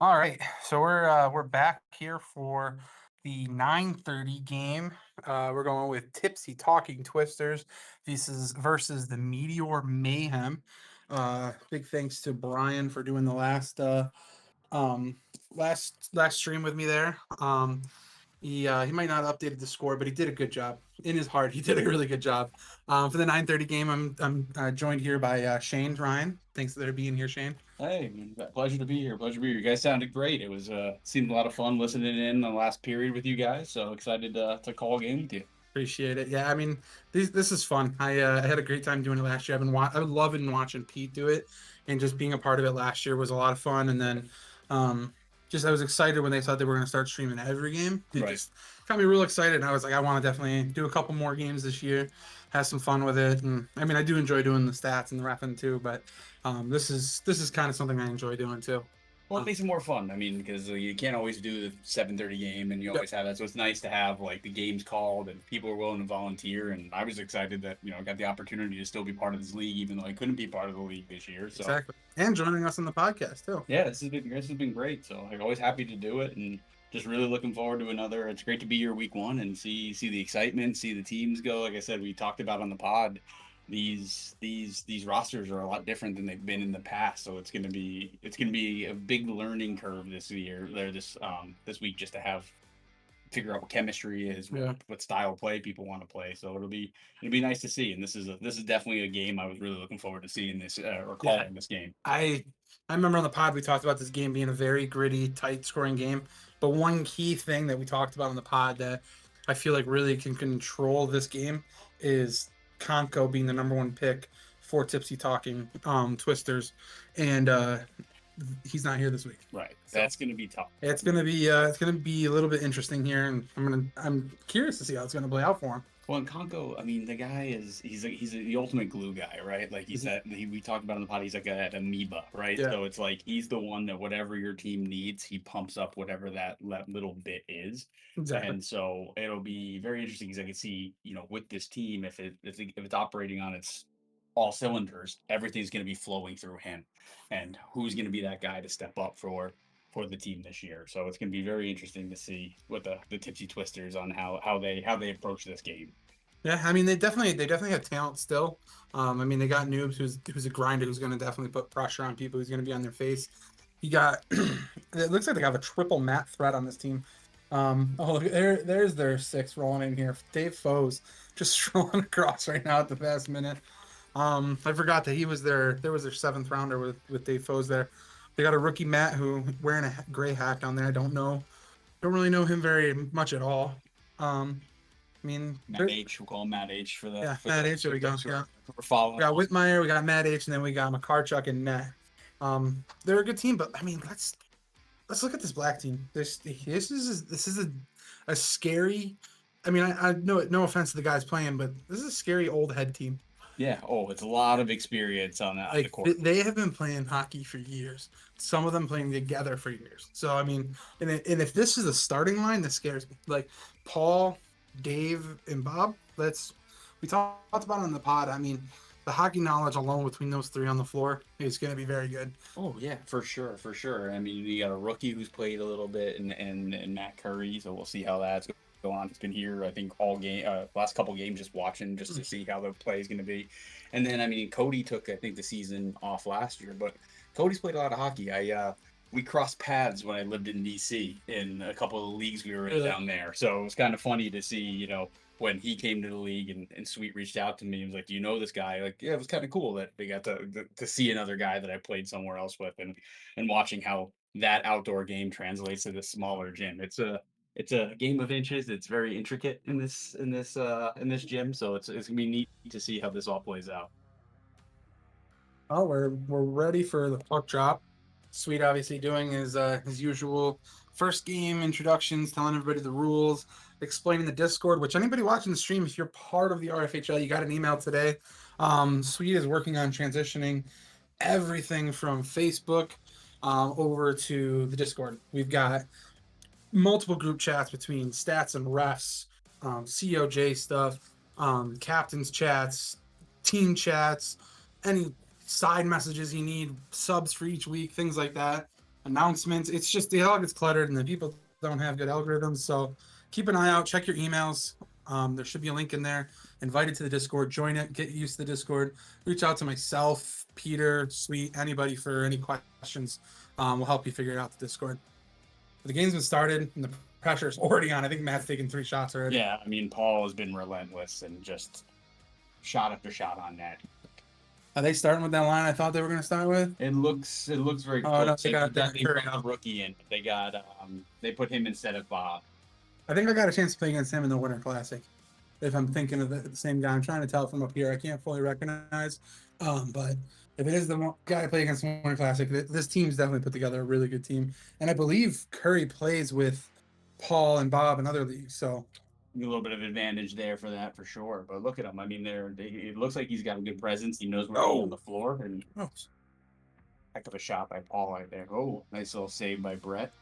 All right, so we're back here for the 9:30 game. We're going with Tipsy Talking Twisters. This is versus the Meteor Mayhem. Big thanks to Brian for doing the um last stream with me there. He might not have updated the score, but he did a good job. In his heart, he did a really good job. For the 9:30 game, I'm joined here by Shane Ryan. Thanks for being here, Shane. Hey, man, pleasure to be here. Pleasure to be here. You guys sounded great. It was seemed a lot of fun listening in the last period with you guys. So excited to call a game with you. Appreciate it. Yeah, I mean, this is fun. I had a great time doing it last year. I was loving watching Pete do it, and just being a part of it last year was a lot of fun. And then, um, just I was excited when they said they were going to start streaming every game. It Right. just got me real excited, and I was like, I want to definitely do a couple more games this year, have some fun with it. And I mean, I do enjoy doing the stats and the repping too, but this is kind of something I enjoy doing too. Well, it Um, makes it more fun. I mean, because you can't always do the 7:30 game, and you yep, always have that. So it's nice to have like the games called and people are willing to volunteer. And I was excited that I got the opportunity to still be part of this league, even though I couldn't be part of the league this year. So exactly. And joining us on the podcast too. yeah, this has been great. So I'm always happy to do it, and just really looking forward to another. It's great to be here week one and see the excitement, see the teams go. Like I said, we talked about on the pod. These rosters are a lot different than they've been in the past, so it's gonna be a big learning curve this year. There this week just to have figure out what chemistry is, Yeah. what style of play people want to play. So it'll be nice to see. And this is definitely a game I was really looking forward to seeing this or Yeah, calling this game. I I remember on the pod we talked about this game being a very gritty, tight scoring game. But one key thing that we talked about on the pod that I feel like really can control this game is Conco being the number one pick for Tipsy Talking Twisters, and he's not here this week. Right. So That's going to be tough. it's gonna be a little bit interesting here, and I'm curious to see how it's gonna play out for him. Well, and Conco, I mean, the guy is the ultimate glue guy, right? Like he's Mhm. that we talked about in the pod. He's like an amoeba, right? Yeah, So it's like he's the one that whatever your team needs, he pumps up whatever that little bit is. exactly. And so it'll be very interesting because I can see, with this team, if it's operating on its all cylinders, everything's going to be flowing through him, and who's going to be that guy to step up for the team this year. So it's going to be very interesting to see what the Tipsy Twisters on how they approach this game. Yeah, I mean they definitely have talent still. I mean they got Noobs who's a grinder who's going to definitely put pressure on people. Who's going to be on their face. You got it looks like they have a triple mat threat on this team. Oh look, there's their six rolling in here. Dave Foes just strolling across right now at the last minute. I forgot that he was there was their seventh rounder with Dave Foes there. They got a rookie Matt who wearing a gray hat down there. I don't really know him very much at all. I mean, Matt H. We'll call him Matt H. for the yeah, for Matt the H. There for we go. those who Yeah, are following we got along. Whitmire, we got Matt H, and then we got McCarchuck and Net. They're a good team, but I mean, let's look at this black team. This is a scary. I mean, I know no offense to the guys playing, but this is a scary old head team. Yeah. Oh, it's a lot of experience on the Like court. they have been playing hockey for years. Some of them playing together for years. So I mean, and if this is a starting line, that scares me. Like Paul, Dave, and Bob. We talked about it in the pod. I mean, the hockey knowledge alone between those three on the floor is going to be very good. Oh yeah, for sure, for sure. I mean, you got a rookie who's played a little bit, and Matt Curry. So we'll see how that's going on. He's been here, I think, all game, last couple games, just watching, just to see how the play is going to be. And then, I mean, Cody took, I think, the season off last year, but Cody's played a lot of hockey. We crossed paths when I lived in DC in a couple of the leagues we were in Really, down there. So it was kind of funny to see, when he came to the league and Sweet reached out to me and was like, "Do you know this guy?" Like, yeah, it was kind of cool that they got to see another guy that I played somewhere else with, and watching how that outdoor game translates to this smaller gym. It's a game of inches. It's very intricate in this gym, so it's gonna be neat to see how this all plays out. oh, we're ready for the puck drop. Sweet, obviously doing his usual first game introductions, telling everybody the rules, explaining the Discord. Which anybody watching the stream, if you're part of the RFHL, you got an email today. Sweet is working on transitioning everything from Facebook over to the Discord. We've got multiple group chats between stats and refs, COJ stuff, captains chats, team chats, any side messages you need, subs for each week, things like that. announcements. It's just the all gets cluttered and the people don't have good algorithms. So keep an eye out, check your emails. There should be a link in there. Invited to the Discord, join it, get used to the Discord. Reach out to myself, Peter, Sweet, anybody for any questions. We'll help you figure out the Discord. But the game's been started and the pressure's already on. I think Matt's taken 3 shots already. Yeah, I mean, Paul has been relentless and just shot after shot on net. Are they starting with that line I thought they were going to start with? It looks very Oh, close. no, they got that Curry put a out. rookie in. They got they put him instead of Bob. I think I got a chance to play against him in the Winter Classic. If I'm thinking of the same guy, I'm trying to tell from up here. I can't fully recognize. But if it is the guy I play against in the Winter Classic, this team's definitely put together a really good team. And I believe Curry plays with Paul and Bob in other leagues. So A little bit of advantage there for that for sure. But look at him. I mean, it looks like he's got a good presence. He knows where to be on the floor, and oh, heck of a shot by Paul right there. Oh, nice little save by Brett.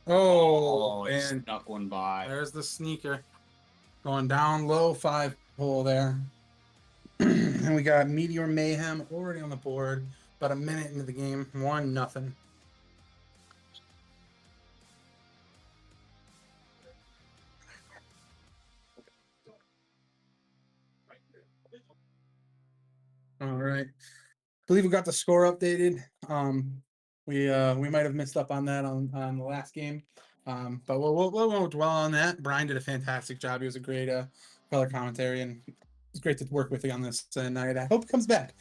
oh, He and snuck one by. there's the sneaker going down low 5-hole there. And we got Meteor Mayhem already on the board. About a minute into the game, 1-0. All right. I believe we got the score updated. We might have missed up on that on the last game. But we won't dwell on that. Brian did a fantastic job. He was a great color commentary, and it's great to work with you on this night. I hope he comes back.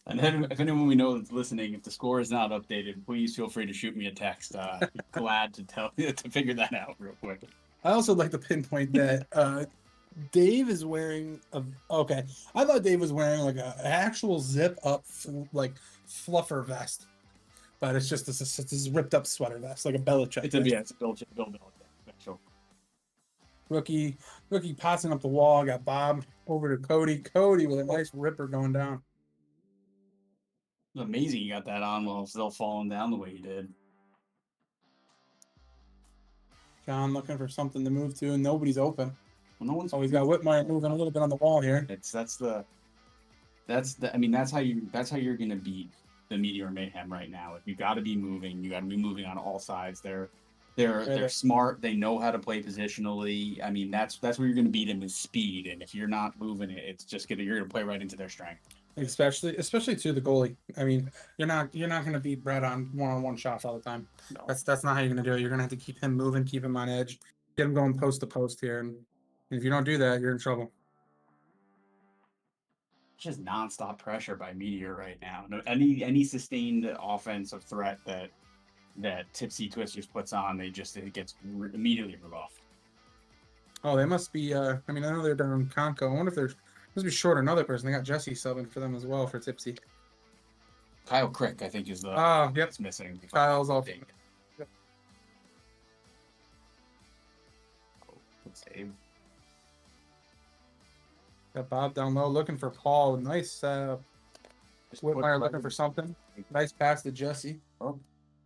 And then, if anyone we know that's listening, if the score is not updated, please feel free to shoot me a text. Glad to tell to figure that out real quick. I also like to pinpoint that Dave is wearing a okay. I thought Dave was wearing like an actual zip up like fluffer vest, but it's just this ripped up sweater vest, like a Belichick. It's a Bill Belichick special. Rookie passing up the wall. Got Bob over to Cody. Cody with a nice ripper going down. It's amazing you got that on while still falling down the way you did. John looking for something to move to, and nobody's open. Well, no one's. Oh, he's got Whitmire moving a little bit on the wall here. That's I mean, that's how you're gonna beat the Meteor Mayhem right now. If you got to be moving, you got to be moving on all sides. They're smart. They know how to play positionally. I mean, that's where you're gonna beat them is speed. And if you're not moving it, it's just you're gonna play right into their strength. Especially to the goalie. I mean, you're not going to beat Brett on one-on-one shots all the time. No. That's not how you're going to do it. You're going to have to keep him moving, keep him on edge, get him going post to post here, and if you don't do that, you're in trouble. It's just nonstop pressure by Meteor right now. No, any sustained offensive threat that Tipsy Twisters puts on, it gets immediately rebuffed. Oh, they must be. I mean, I know they're down Conco. I wonder if they're must be short another person. They got Jesse subbing for them as well for Tipsy. Kyle Crick, I think, is the yep. That's missing. Kyle's off. Yep. Good save. Got Bob down low looking for Paul. Nice. Whitmire looking for something. Nice pass to Jesse. Oh,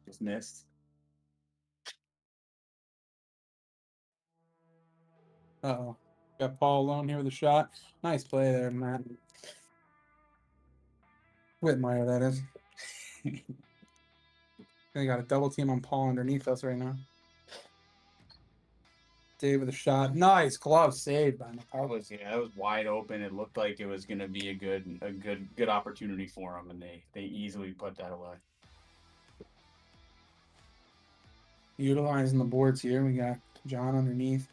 just missed. Uh-oh. Got Paul alone here with a shot. Nice play there, Matt. Whitmire, that is. They got a double team on Paul underneath us right now. Dave with a shot. Nice glove save by That was wide open. It looked like it was going to be a good opportunity for them, and they easily put that away. Utilizing the boards here. We got John underneath.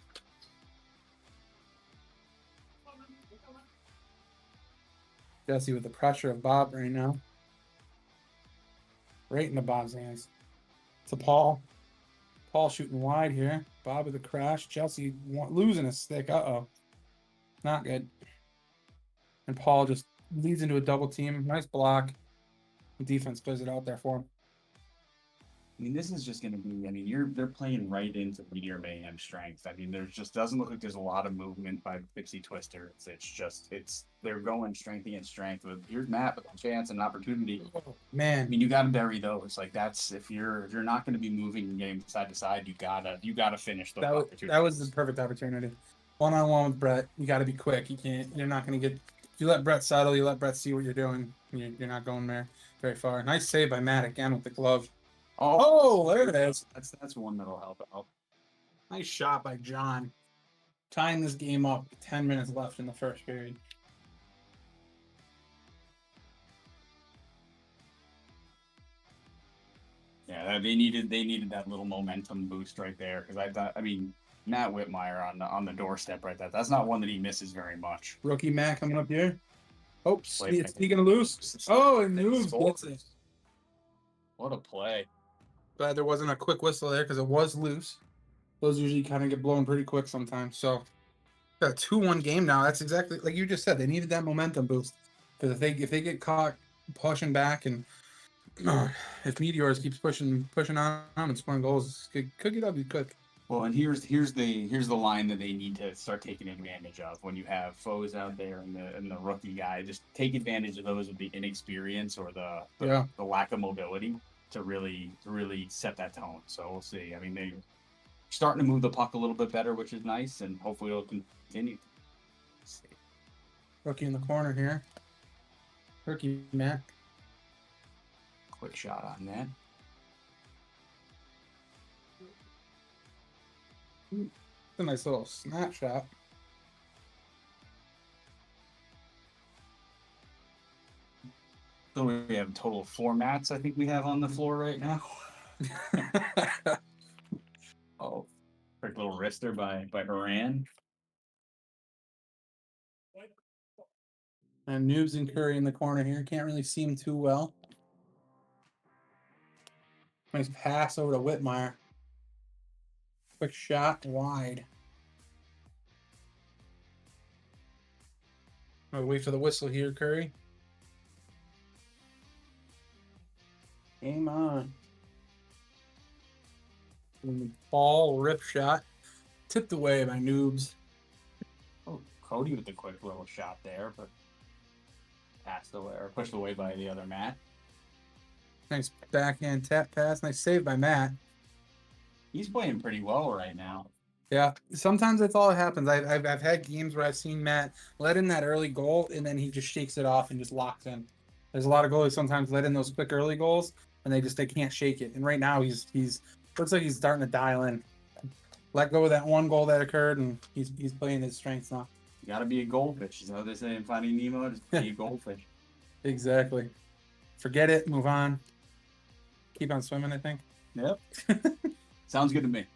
Jesse with the pressure of Bob right now. Right into Bob's hands. To Paul. Paul shooting wide here. Bob with a crash. Jesse losing a stick. Uh-oh. Not good. And Paul just leads into a double team. Nice block. The defense plays it out there for him. I mean, this is just going to be. I mean, they're playing right into Meteor Mayhem strength. I mean, there's just doesn't look like there's a lot of movement by Tipsy Twister. They're going strength against strength. With here's Matt with a chance and an opportunity. Oh, man, I mean, you got to bury those. Like that's if you're not going to be moving and getting side to side, you gotta finish those opportunities. That was the perfect opportunity. 1-on-1 with Brett, you got to be quick. You're not going to get. If you let Brett settle, you let Brett see what you're doing. You're not going there very far. Nice save by Matt again with the glove. Oh, Oh, there it is. that's one that'll help out. Nice shot by John. Tying this game up. 10 minutes left in the first period. Yeah, they needed that little momentum boost right there because I mean Matt Whitmire on the doorstep right there. That's not one that he misses very much. Rookie Matt coming up here. Oh, Play sneaking loose. Oh, and moves. Gets it. What a play. Glad there wasn't a quick whistle there because it was loose. Those usually kind of get blown pretty quick sometimes. So, got a 2-1 game now. That's exactly like you just said. They needed that momentum boost because if they get caught pushing back and if Meteors keeps pushing on and scoring goals, could get ugly quick. Well, and here's the line that they need to start taking advantage of when you have foes out there and the rookie guy. Just take advantage of those with the inexperience or the lack of mobility to really set that tone. So we'll see. I mean, they're starting to move the puck a little bit better, which is nice, and hopefully it'll continue. Rookie in the corner here. Rookie Matt. Quick shot on that. It's a nice little snapshot. So we have a total of 4 mats, I think we have on the floor right now. Oh, quick little wrister by Haran. And Noobs and Curry in the corner here. Can't really see him too well. Nice pass over to Whitmire. Quick shot wide. I'll wait for the whistle here, Curry. Game on. Ball rip shot. Tipped away by Noobs. Oh, Cody with the quick little shot there, but passed away or pushed away by the other Matt. Nice backhand tap pass. Nice save by Matt. He's playing pretty well right now. Yeah, sometimes that's all that happens. I've had games where I've seen Matt let in that early goal and then he just shakes it off and just locks in. There's a lot of goalies sometimes let in those quick early goals and they can't shake it. And right now he's looks like he's starting to dial in. Let go of that one goal that occurred and he's playing his strengths now. You got to be a goldfish. Is that what they say in Finding Nemo? Just be a goldfish. Exactly. Forget it. Move on. Keep on swimming, I think. Yep. Sounds good to me.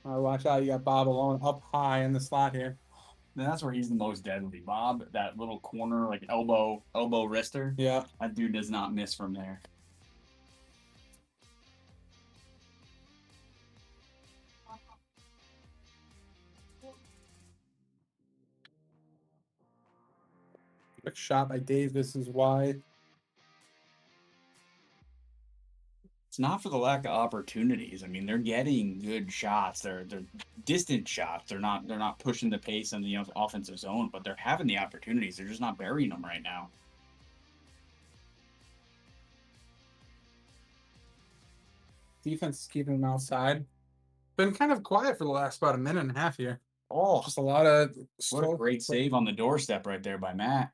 Watch out. You got Bob alone up high in the slot here. And that's where he's the most deadly. Bob, that little corner, like elbow wrister. Yeah. That dude does not miss from there. Quick shot by Davis is wide. It's not for the lack of opportunities. I mean, they're getting good shots. They're distant shots. They're not pushing the pace in the offensive zone, but they're having the opportunities. They're just not burying them right now. Defense is keeping them outside. Been kind of quiet for the last about a minute and a half here. Oh, Just a lot of what a great save on the doorstep right there by Matt.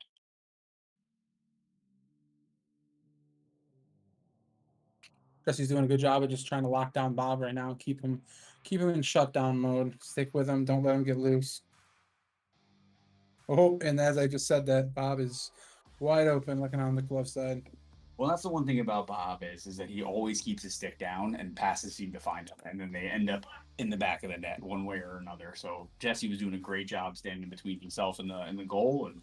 Jesse's doing a good job of just trying to lock down Bob right now. Keep him in shutdown mode. Stick with him. Don't let him get loose. Oh, and as I just said that, Bob is wide open looking on the glove side. Well, that's the one thing about Bob is that he always keeps his stick down and passes seem to find him, and then they end up in the back of the net one way or another. So Jesse was doing a great job standing between himself and the goal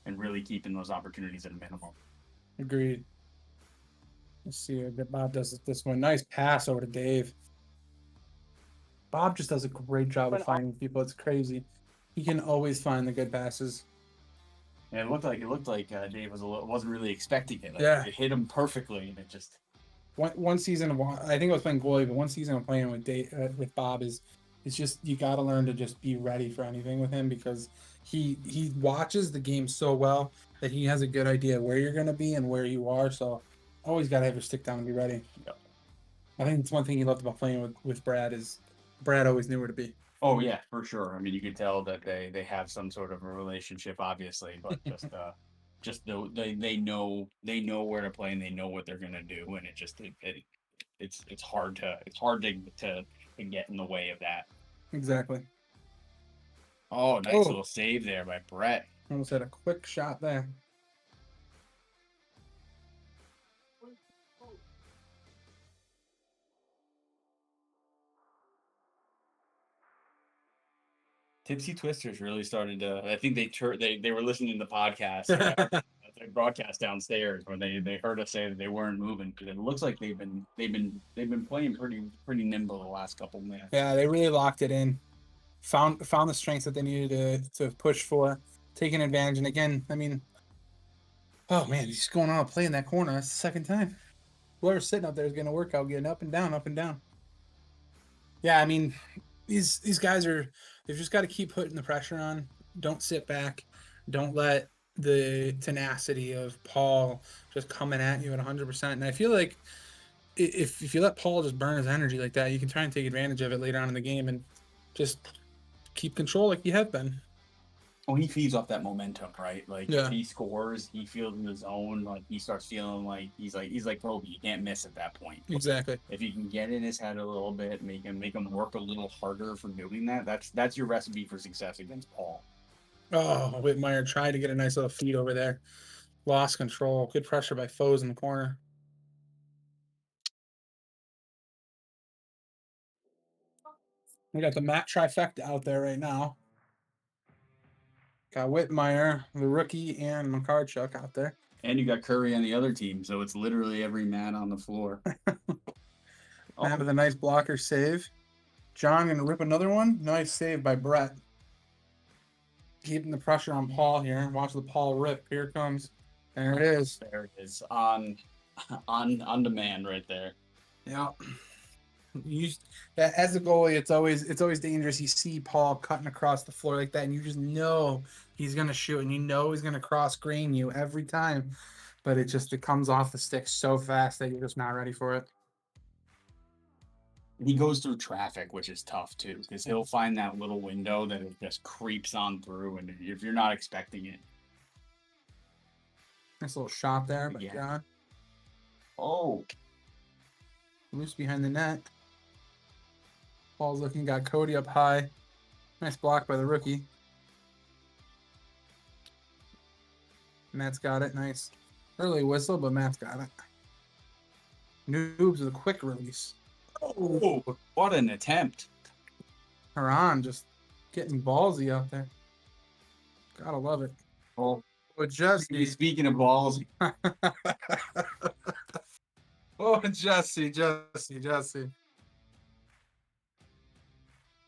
and really keeping those opportunities at a minimum. Agreed. Let's see if Bob does it this one. Nice pass over to Dave. Bob just does a great job of finding people. It's crazy. He can always find the good passes. And it looked like Dave wasn't really expecting it. Like, yeah, it hit him perfectly, and it just. One season of I think I was playing goalie, but one season of playing with Bob is it's just you got to learn to just be ready for anything with him because he watches the game so well that he has a good idea where you're going to be and where you are. So always got to have your stick down and be ready. Yep. I think it's one thing he loved about playing with Brad is Brad always knew where to be. Oh yeah, for sure. I mean, you could tell that they have some sort of a relationship, obviously, but they know where to play and they know what they're gonna do, and it's hard to get in the way of that. Exactly. Oh, nice Oh, little save there by Brett. almost had a quick shot there. Tipsy Twisters really started to. I think they were listening to the podcast the broadcast downstairs when they heard us say that they weren't moving because it looks like they've been playing pretty nimble the last couple minutes. Yeah, they really locked it in. Found the strengths that they needed to push for, taking advantage. And again, I mean, oh man, he's going on a play in that corner. That's the second time. Whoever's sitting up there is going to work out, getting up and down, up and down. Yeah, I mean, these guys are they've just got to keep putting the pressure on. Don't sit back. Don't let the tenacity of Paul just coming at you at 100%. And I feel like if you let Paul just burn his energy like that, you can try and take advantage of it later on in the game and just keep control like you have been. Well, he feeds off that momentum, right? Like if Yeah, he scores, he feels in the zone. Like he starts feeling like he's like Kobe. You can't miss at that point. exactly. If you can get in his head a little bit, make him work a little harder for doing that. That's your recipe for success against Paul. Oh, Whitmire tried to get a nice little feed over there. Lost control. Good pressure by Foes in the corner. We got the Matt trifecta out there right now. Got Whitmire, the rookie, and Makarchuk out there. And you got Curry on the other team, so it's literally every man on the floor. Matt Oh, with a nice blocker save. John gonna rip another one. Nice save by Brett. Keeping the pressure on Paul here. Watch the Paul rip. Here it comes. There it is. there it is on demand right there. Yeah. You, as a goalie, it's always dangerous. You see Paul cutting across the floor like that, and you just know he's gonna shoot, and you know he's gonna cross green you every time. But it comes off the stick so fast that you're just not ready for it. He goes through traffic, which is tough too, because he'll find that little window that it just creeps on through, and if you're not expecting it, Nice little shot there by again. John. Oh, Loose behind the net. Paul's looking, got Cody up high. Nice block by the rookie. Matt's got it. Nice. Early whistle, but Matt's got it. Noobs with a quick release. oh, what an attempt! Haran just getting ballsy out there. Gotta love it. Oh, Oh, Jesse. speaking of balls, Oh, Jesse.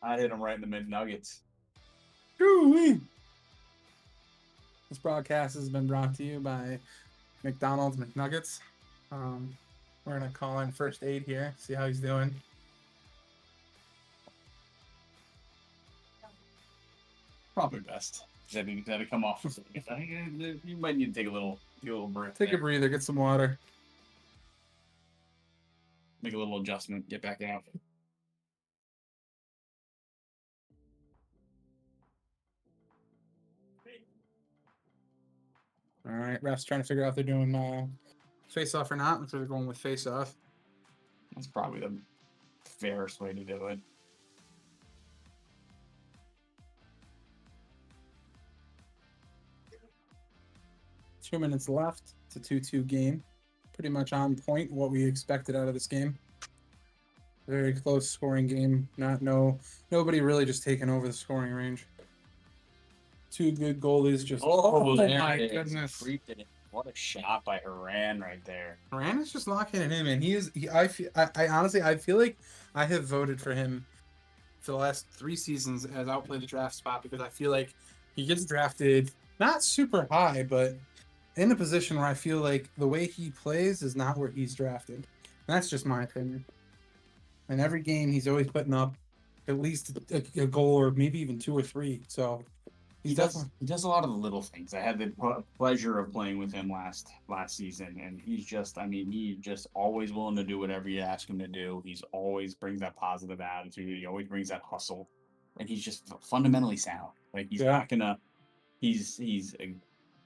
I hit him right in the mid nuggets. Woo-wee. This broadcast has been brought to you by McDonald's McNuggets. We're gonna call in first aid here, see how he's doing. Probably best. That'll come off. You might need to take a little break. Take a breather, get some water. Make a little adjustment, get back out. All right, refs trying to figure out if they're doing face off or not. Looks like they're going with face off. That's probably the fairest way to do it. Two minutes left. It's a 2-2 game. Pretty much on point what we expected out of this game. Very close scoring game. Nobody really just taking over the scoring range. Two good goalies just. Oh my goodness! What a shot by Haran right there. Haran is just locking it in, man. I honestly, I feel like I have voted for him for the last 3 seasons as outplay the draft spot because I feel like he gets drafted not super high, but in a position where I feel like the way he plays is not where he's drafted. And that's just my opinion. And every game, he's always putting up at least a goal or maybe even 2 or 3. So He does a lot of the little things. I had the pleasure of playing with him last season, and he's just always willing to do whatever you ask him to do. He's always brings that positive attitude. He always brings that hustle, and he's just fundamentally sound. Like he's not gonna. He's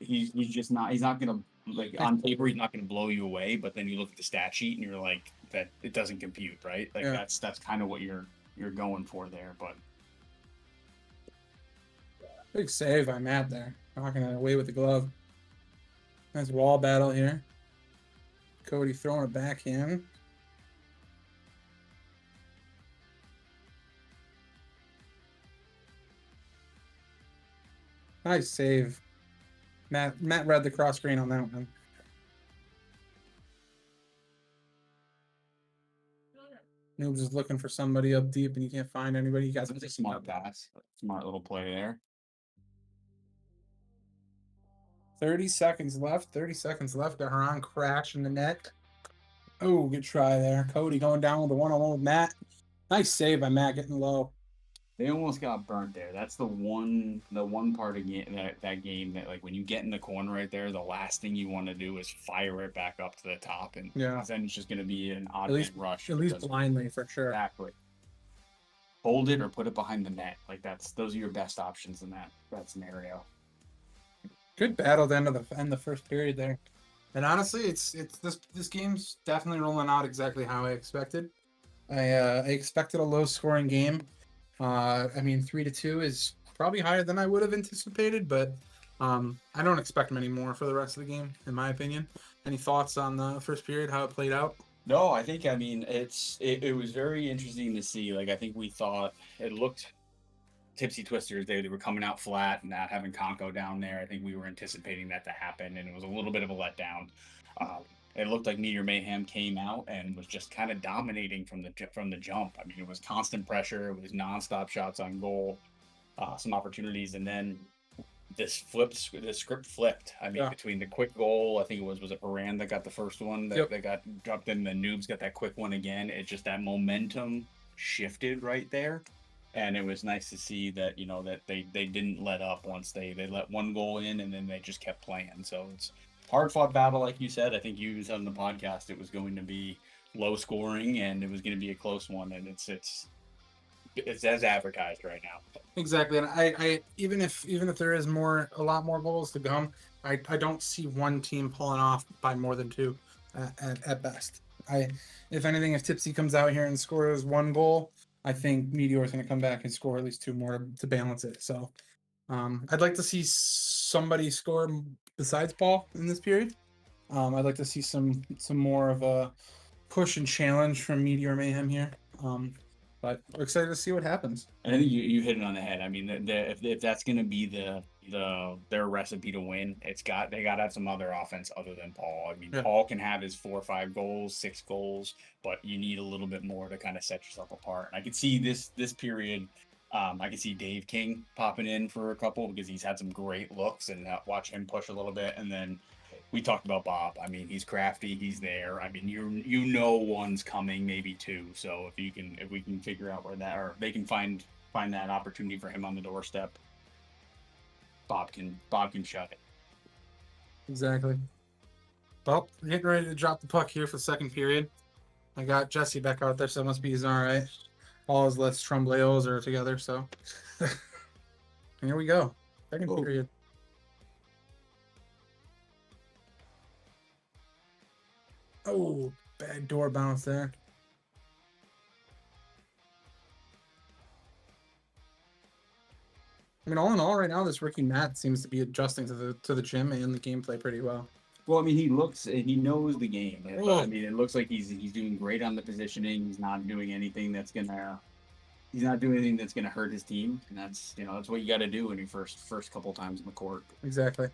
he's not gonna, like, on paper he's not gonna blow you away, but then you look at the stat sheet and you're like, that it doesn't compute, right? Like Yeah. that's kind of what you're going for there. But Big save by Matt there. Knocking it away with the glove. Nice wall battle here. Cody throwing it back in. Nice save. Matt read the cross screen on that one. Noob's just looking for somebody up deep and you can't find anybody. You guys that's a smart pass, smart little play there. 30 seconds left. 30 seconds left. The Haran crash in the net. Oh, good try there. Cody going down with a one-on-one with Matt. Nice save by Matt getting low. They almost got burnt there. That's the one part of that game that, like, when you get in the corner right there, the last thing you want to do is fire it back up to the top, and Yeah. then it's just going to be an odd At least man rush. At least blindly for sure. Exactly. Hold it or put it behind the net. Like those are your best options in that scenario. Good battle at the end of the first period there. And honestly, it's this game's definitely rolling out exactly how I expected. I expected a low scoring game. I mean, 3-2 is probably higher than I would have anticipated, but I don't expect many more for the rest of the game, in my opinion. Any thoughts on the first period, how it played out? No, I mean it was very interesting to see. Like, I think we thought it looked Tipsy Twisters. They were coming out flat and not having Conco down there. I think we were anticipating that to happen, and it was a little bit of a letdown. It looked like Meteor Mayhem came out and was just kind of dominating from the jump. I mean, it was constant pressure. It was nonstop shots on goal, some opportunities, and then the script flipped. I mean, Yeah. between the quick goal, I think it was it Paran that got the first one that, Yep. that got dropped in, the Noobs got that quick one again. It just, that momentum shifted right there. And it was nice to see that, that they didn't let up once they let one goal in, and then they just kept playing. So it's hard fought battle, like you said. I think you said on the podcast it was going to be low scoring and it was going to be a close one, and it's as advertised right now. Exactly, and I even if there is a lot more goals to come, I don't see one team pulling off by more than two, at best. If anything, if Tipsy comes out here and scores one goal, I think Meteor is going to come back and score at least two more to balance it. So, I'd like to see somebody score besides Paul in this period. I'd like to see some more of a push and challenge from Meteor Mayhem here. But we're excited to see what happens. And I think you hit it on the head. I mean, if that's going to be their recipe to win, they got to have some other offense other than Paul. I mean, Yeah. Paul can have his 4 or 5 goals, 6 goals, but you need a little bit more to kind of set yourself apart. And I could see this period. I could see Dave King popping in for a couple because he's had some great looks, and watch him push a little bit. And then we talked about Bob. I mean, he's crafty. He's there. I mean, one's coming, maybe two. So if we can figure out where that, or they can find that opportunity for him on the doorstep, Bob can shut it. Exactly. Well, we're getting ready to drop the puck here for the second period. I got Jesse back out there, so it must be he's all right. All his less Tremblayos are together, so here we go. Second period. Oh, bad door bounce there. I mean, all in all, right now, this rookie Matt seems to be adjusting to the gym and the gameplay pretty well. Well, I mean, he knows the game. I mean, it looks like he's doing great on the positioning. He's not doing anything that's gonna hurt his team, and that's what you got to do when you first couple times in the court. Exactly.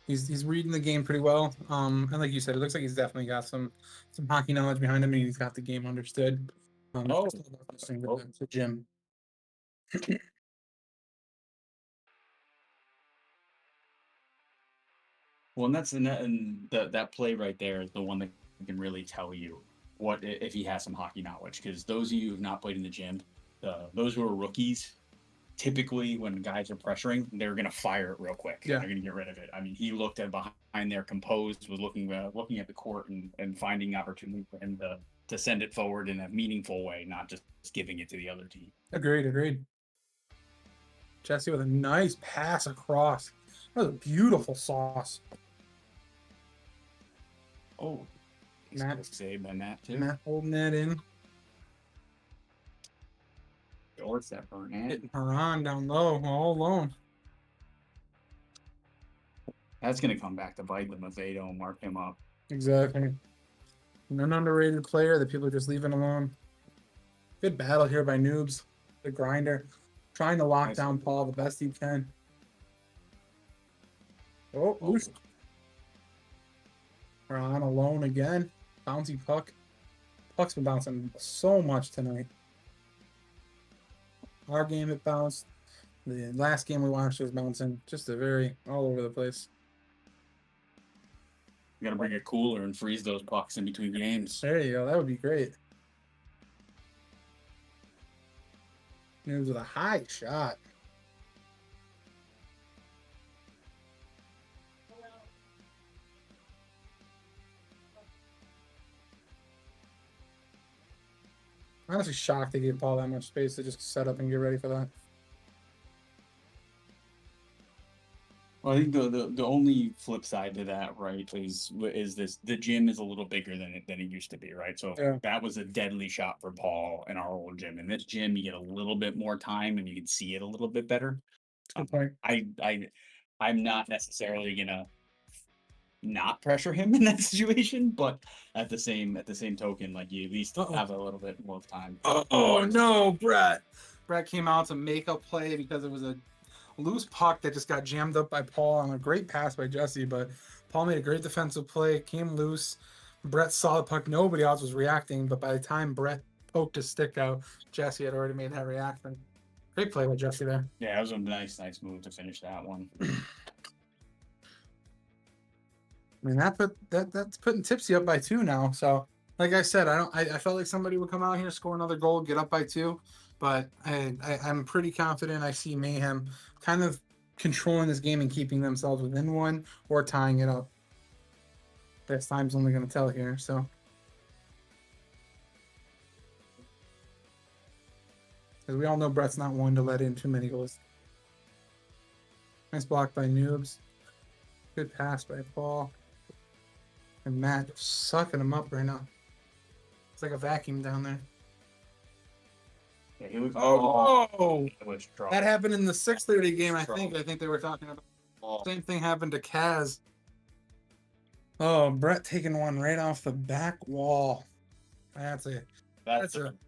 He's reading the game pretty well. And like you said, it looks like he's definitely got some hockey knowledge behind him, and he's got the game understood. The gym. Well, and that play right there is the one that can really tell you what if he has some hockey knowledge. Because those of you who've not played in the gym, those who are rookies, typically when guys are pressuring, they're gonna fire it real quick. Yeah. They're gonna get rid of it. I mean, he looked at behind there, composed, was looking at the court and finding opportunity for him to send it forward in a meaningful way, not just giving it to the other team. Agreed. Jesse with a nice pass across. That was a beautiful sauce. Oh, Matt, saved by Matt too. Matt holding that in. Doors that burn in. Hitting Haran down low, all alone. That's gonna come back to bite them if they don't mark him up. Exactly. An underrated player that people are just leaving alone. Good battle here by Noobs, the grinder, trying to lock down Paul the best he can. Oh, loose. Haran alone again. Bouncy puck. Puck's been bouncing so much tonight. Our game it bounced. The last game we watched was bouncing. Just a very all over the place. You gotta bring a cooler and freeze those pucks in between games. There you go. That would be great. News with a high shot. Honestly shocked they gave Paul that much space to just set up and get ready for that. Well, I think the only flip side to that, right, is this: the gym is a little bigger than it used to be, right? So Yeah. that was a deadly shot for Paul in our old gym. In this gym, you get a little bit more time and you can see it a little bit better. Good point. I'm not necessarily gonna not pressure him in that situation, but at the same token, like you at least have a little bit more time. Oh no, Brett! Brett came out to make a play because it was a loose puck that just got jammed up by Paul on a great pass by Jesse, but Paul made a great defensive play, came loose. Brett saw the puck, nobody else was reacting, but by the time Brett poked his stick out, Jesse had already made that reaction. Great play by Jesse there. Yeah, it was a nice move to finish that one. I mean that's putting Tipsy up by 2 now. So like I said, I felt like somebody would come out here, score another goal, get up by 2, but I'm pretty confident I see Mayhem kind of controlling this game and keeping themselves within 1 or tying it up. Best time's only going to tell here. So because we all know Brett's not one to let in too many goals. Nice block by Noobs. Good pass by Paul. And Matt just sucking him up right now. It's like a vacuum down there. Yeah, he was. Oh, that happened in the 6:30 game. I think they were talking about. Same thing happened to Kaz. Oh, Brett taking one right off the back wall. That's a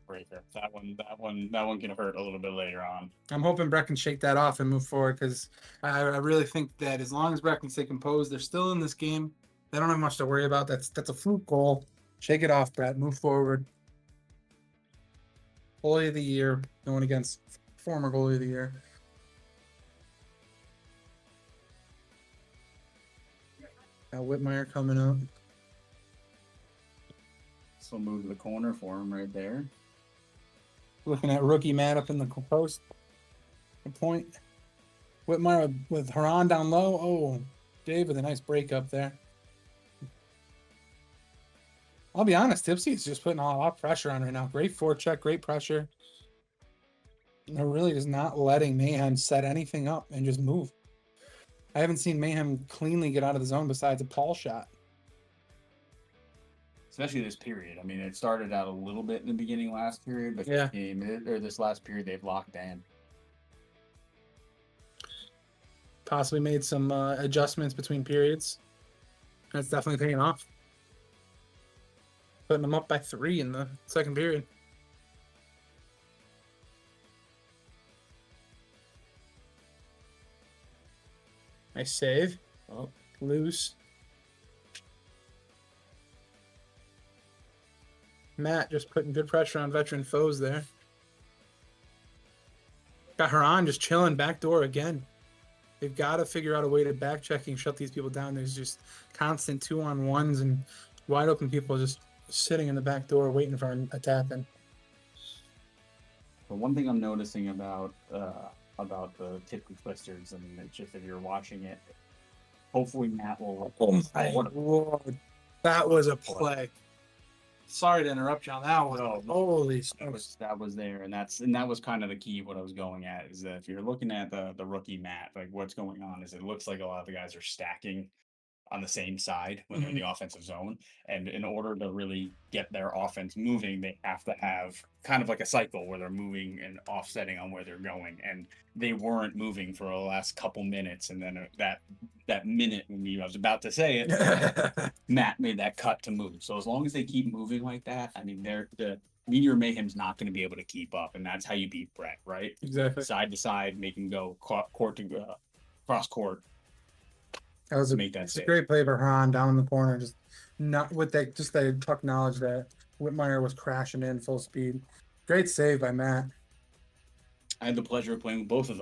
breaker. That one can hurt a little bit later on. I'm hoping Brett can shake that off and move forward because I really think that as long as Brett can stay composed, they're still in this game. They don't have much to worry about. That's a fluke goal. Shake it off, Brett. Move forward. Goalie of the year, going against former goalie of the year. Now Whitmire coming up. So move to the corner for him right there. Looking at rookie Matt up in the post. Good point. Whitmire with Haran down low. Oh, Dave with a nice break up there. I'll be honest, Tipsy is just putting a lot of pressure on right now. Great forecheck, great pressure. They're really just not letting Mayhem set anything up and just move. I haven't seen Mayhem cleanly get out of the zone besides a Paul shot. Especially this period. I mean, it started out a little bit in the beginning last period, but yeah, this last period they've locked in. Possibly made some adjustments between periods. That's definitely paying off. Putting them up by 3 in the second period. Nice save. Oh, loose. Matt just putting good pressure on veteran foes there. Got Haran just chilling back door again. They've got to figure out a way to back check and shut these people down. There's just constant 2-on-1s and wide open people just sitting in the back door waiting for a tap in. But one thing I'm noticing about the Tipsy Twisters, and it's just if you're watching it, hopefully Matt will. Oh my lord, that was a play. Sorry to interrupt you on that one. No, Holy that was there, and that was kind of the key of what I was going at, is that if you're looking at the rookie mat, like what's going on is it looks like a lot of the guys are stacking on the same side when they're in the offensive zone. And in order to really get their offense moving, they have to have kind of like a cycle where they're moving and offsetting on where they're going. And they weren't moving for the last couple minutes. And then that minute when I was about to say it, Matt made that cut to move. So as long as they keep moving like that, I mean, the Meteor Mayhem's not going to be able to keep up, and that's how you beat Brett, right? Exactly. Side to side, make him go court to cross court. That was it's a great play for Han down in the corner, just not with that, just the puck knowledge that Whitmire was crashing in full speed. Great save by Matt. I had the pleasure of playing with both of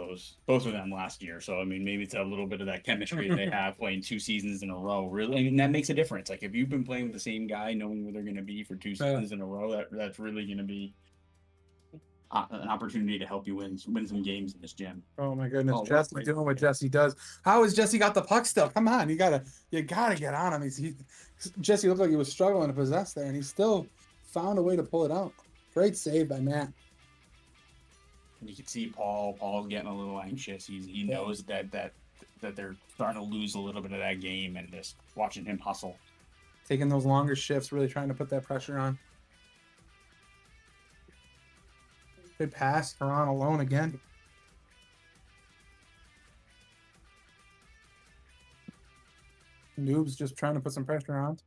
them last year. So I mean, maybe it's a little bit of that chemistry they have playing 2 seasons in a row. Really, I mean, that makes a difference. Like if you've been playing with the same guy, knowing where they're going to be for 2 seasons in a row, that's really going to be an opportunity to help you win some games in this gym. Oh my goodness, Jesse doing what Jesse does. How has Jesse got the puck still? Come on, you gotta get on him. Jesse looked like he was struggling to possess there, and he still found a way to pull it out. Great save by Matt. And you can see Paul's getting a little anxious. He knows that they're starting to lose a little bit of that game, and just watching him hustle, taking those longer shifts, really trying to put that pressure on. Good pass, Haran alone again. Noob's just trying to put some pressure on.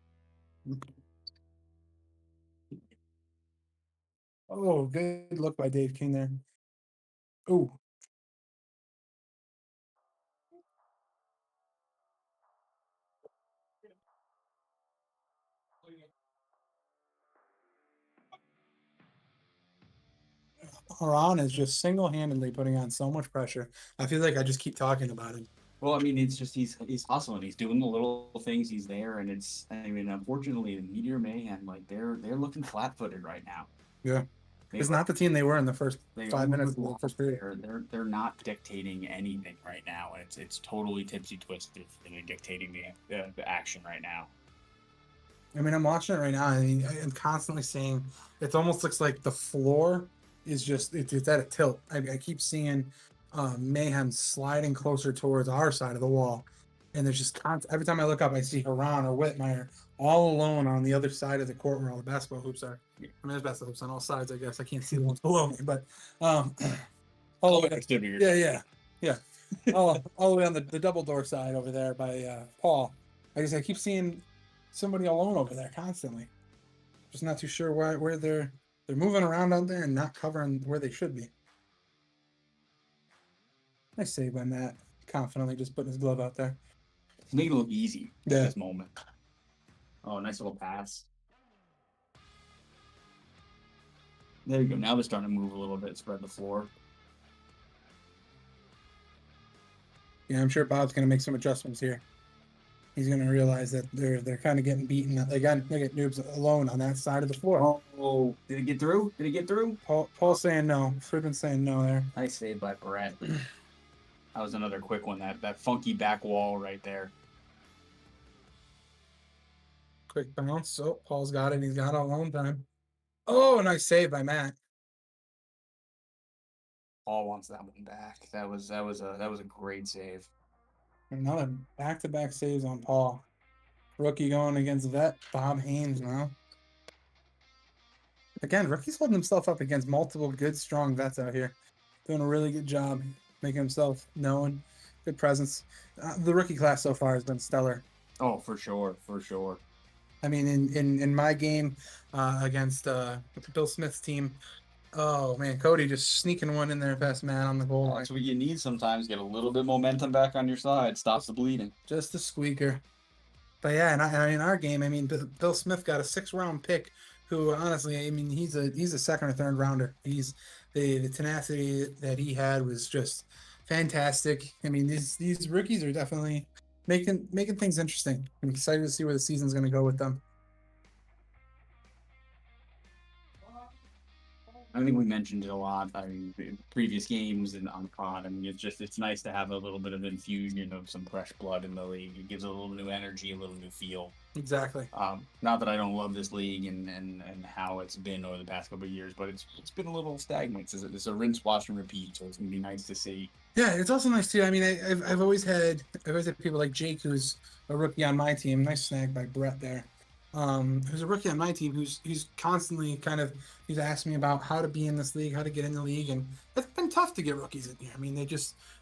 Oh, good look by Dave King there. Ooh. Haran is just single-handedly putting on so much pressure. I feel like I just keep talking about him. Well, I mean, it's just he's hustling. He's doing the little things. He's there, and unfortunately, the Meteor Mayhem, like they're looking flat-footed right now. Yeah, it's not the team they were in the first 5 minutes of the first period. They're not dictating anything right now, and it's totally Tipsy Twisted dictating the action right now. I mean, I'm watching it right now. I mean, I'm constantly seeing. It almost looks like the floor is just it's at a tilt. I keep seeing Mayhem sliding closer towards our side of the wall, and there's just every time I look up, I see Haran or Whitmire all alone on the other side of the court where all the basketball hoops are. I mean, there's basketball hoops on all sides. I guess I can't see the ones below me, but all the way, yeah, all the way on the double door side over there by Paul. I keep seeing somebody alone over there constantly. Just not too sure where they're moving around out there and not covering where they should be. Nice save by Matt. Confidently just putting his glove out there. It's making it look easy at this moment. Oh, nice little pass. There you go. Now they're starting to move a little bit, spread the floor. Yeah, I'm sure Bob's going to make some adjustments here. He's going to realize that they're kind of getting beaten. They get Noobs alone on that side of the floor. Oh, did it get through? Did it get through? Paul saying no. Friedman saying no there. Nice save by Brett. That was another quick one. That funky back wall right there. Quick bounce. Oh, Paul's got it. He's got it alone time. Oh, nice save by Matt. Paul wants that one back. That was a great save. Another back-to-back saves on Paul. Rookie going against vet Bob Haynes now. Again, rookie's holding himself up against multiple good, strong vets out here. Doing a really good job making himself known. Good presence. The rookie class so far has been stellar. Oh, for sure, for sure. I mean, in my game against Bill Smith's team, oh man, Cody just sneaking one in there past Matt on the goal line. That's what you need sometimes. Get a little bit momentum back on your side. Stops the bleeding. Just a squeaker. But yeah, and in our game, I mean, Bill Smith got a 6th-round pick. Who honestly, I mean, he's a 2nd or 3rd rounder. He's the tenacity that he had was just fantastic. I mean, these rookies are definitely making things interesting. I'm excited to see where the season's going to go with them. I think we mentioned it a lot. I mean, in previous games and on pod. I mean, it's nice to have a little bit of infusion of some fresh blood in the league. It gives it a little new energy, a little new feel. Exactly. Not that I don't love this league and how it's been over the past couple of years, but it's been a little stagnant. It's a rinse, wash, and repeat. So it's gonna be nice to see. Yeah, it's also nice too. I mean, I've always had people like Jake, who's a rookie on my team. Nice snag by Brett there. Who's a rookie on my team, who's constantly he's asked me about how to be in this league, how to get in the league, and it's been tough to get rookies in here. I mean,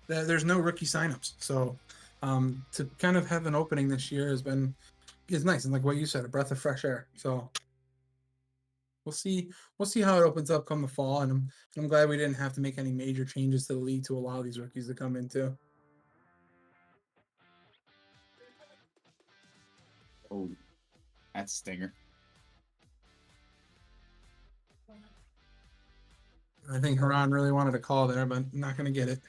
there's no rookie signups, so to kind of have an opening this year is nice, and like what you said, a breath of fresh air. So we'll see. We'll see how it opens up come the fall, and I'm glad we didn't have to make any major changes to the league to allow these rookies to come in too. Oh, that's a stinger. I think Haran really wanted a call there, but not going to get it.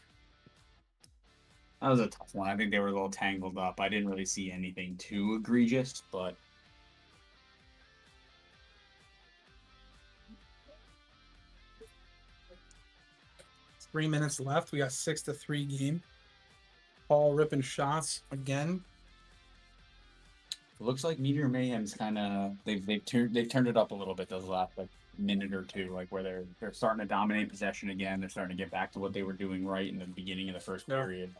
That was a tough one. I think they were a little tangled up. I didn't really see anything too egregious, but 3 minutes left. We got 6-3 game. Paul ripping shots again. it looks like Meteor Mayhem's kind of they've turned it up a little bit those last like minute or two, like where they're starting to dominate possession again. They're starting to get back to what they were doing right in the beginning of the first Yeah. period.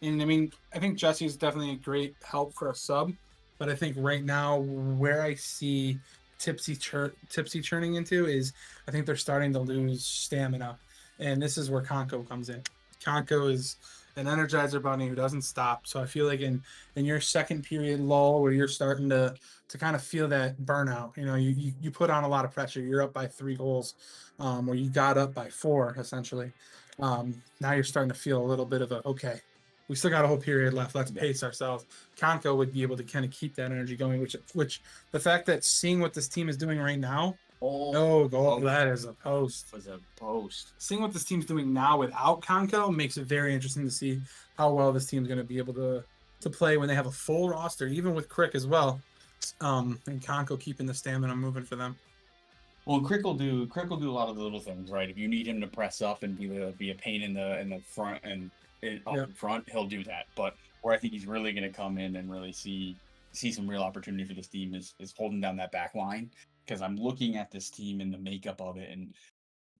And I mean, I think Jesse's definitely a great help for a sub, but I think right now where I see Tipsy churning into is I think they're starting to lose stamina, and this is where Conco comes in. Conco is an energizer bunny who doesn't stop. So I feel like in your second period lull where you're starting to kind of feel that burnout, you put on a lot of pressure. You're up by 3 goals, or you got up by 4 essentially. Now you're starting to feel a little bit of a okay, we still got a whole period left. Let's pace ourselves. Conco would be able to kind of keep that energy going, which the fact that seeing what this team is doing right now, no goal, that is a post. Was a post. Seeing what this team's doing now without Conco makes it very interesting to see how well this team's going to be able to play when they have a full roster, even with Crick as well. And Conco keeping the stamina moving for them. Well, Crick will do a lot of the little things, right? If you need him to press up and be a pain in the front and up in front, he'll do that. But where I think he's really going to come in and really see some real opportunity for this team is holding down that back line, because I'm looking at this team and the makeup of it, and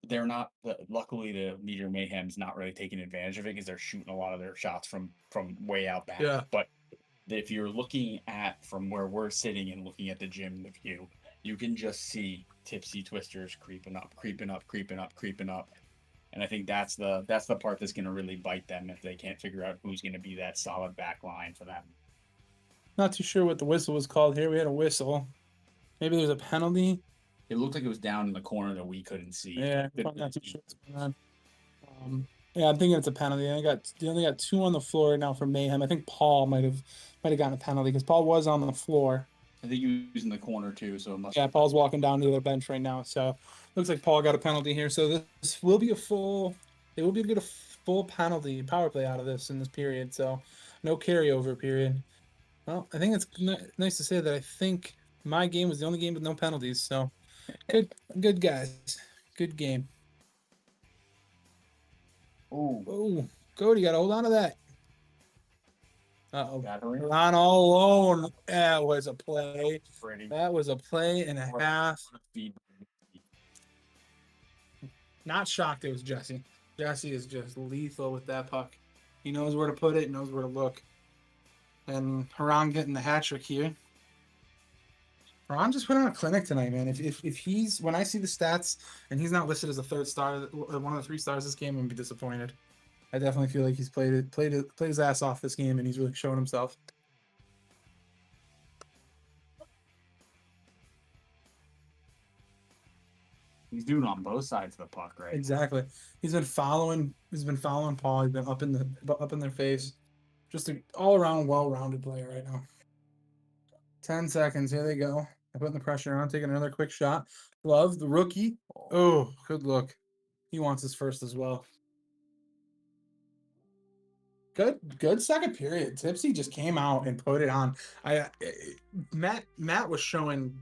they're not. Luckily, the Meteor Mayhem's not really taking advantage of it because they're shooting a lot of their shots from way out back. Yeah. But if you're looking at from where we're sitting and looking at the gym, the view, you can just see Tipsy twisters creeping up, creeping up, creeping up, creeping up. And I think that's the part that's going to really bite them if they can't figure out who's going to be that solid back line for them. Not too sure what the whistle was called here. We had a whistle. Maybe there's a penalty. It looked like it was down in the corner that we couldn't see. Yeah, I'm not too sure what's going on. Yeah, I'm thinking it's a penalty. They only got 2 on the floor right now for Mayhem. I think Paul might have gotten a penalty because Paul was on the floor. I think he was in the corner too, so it must. Yeah, Paul's walking down to the bench right now. So looks like Paul got a penalty here. So this will be a full. They will be able to get a full penalty power play out of this in this period. So no carryover period. Well, I think it's nice to say that I think my game was the only game with no penalties. So good guys, good game. Oh, Cody, got to hold on to that. Uh-oh. Ron all alone. That was a play. That was a play and a half. Not shocked it was Jesse. Jesse is just lethal with that puck. He knows where to put it, knows where to look. And Haran getting the hat trick here. Haran just put on a clinic tonight, man. If he's, when I see the stats and he's not listed as a 3rd star, one of the 3 stars this game, I'm gonna be disappointed. I definitely feel like he's played his ass off this game, and he's really shown himself. He's doing it on both sides of the puck, right? Exactly. He's been following Paul. He's been up in their face. Just an all around well-rounded player right now. 10 seconds. Here they go. I'm putting the pressure on, taking another quick shot. Love the rookie. Oh, good look. He wants his first as well. Good second period. Tipsy just came out and put it on. Matt was showing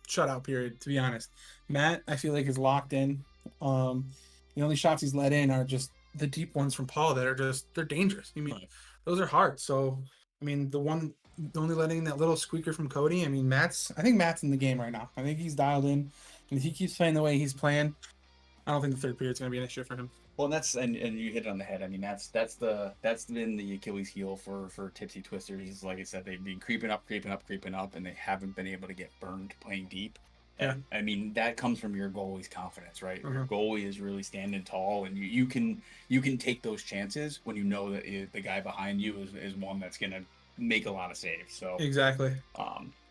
shutout period, to be honest. Matt, I feel like, is locked in. The only shots he's let in are just the deep ones from Paul that are just they're dangerous. I mean, Right. those are hard. So I mean, the only letting that little squeaker from Cody. I mean, I think Matt's in the game right now. I think he's dialed in, and if he keeps playing the way he's playing, I don't think the third period's going to be an issue for him. Well, and that's and you hit it on the head. I mean, that's been the Achilles heel for Tipsy Twisters. Like I said, they've been creeping up, creeping up, creeping up, and they haven't been able to get burned playing deep. Yeah. And I mean, that comes from your goalie's confidence, right? Your Mhm. goalie is really standing tall, and you can take those chances when you know that the guy behind you is one that's gonna make a lot of saves. So Exactly.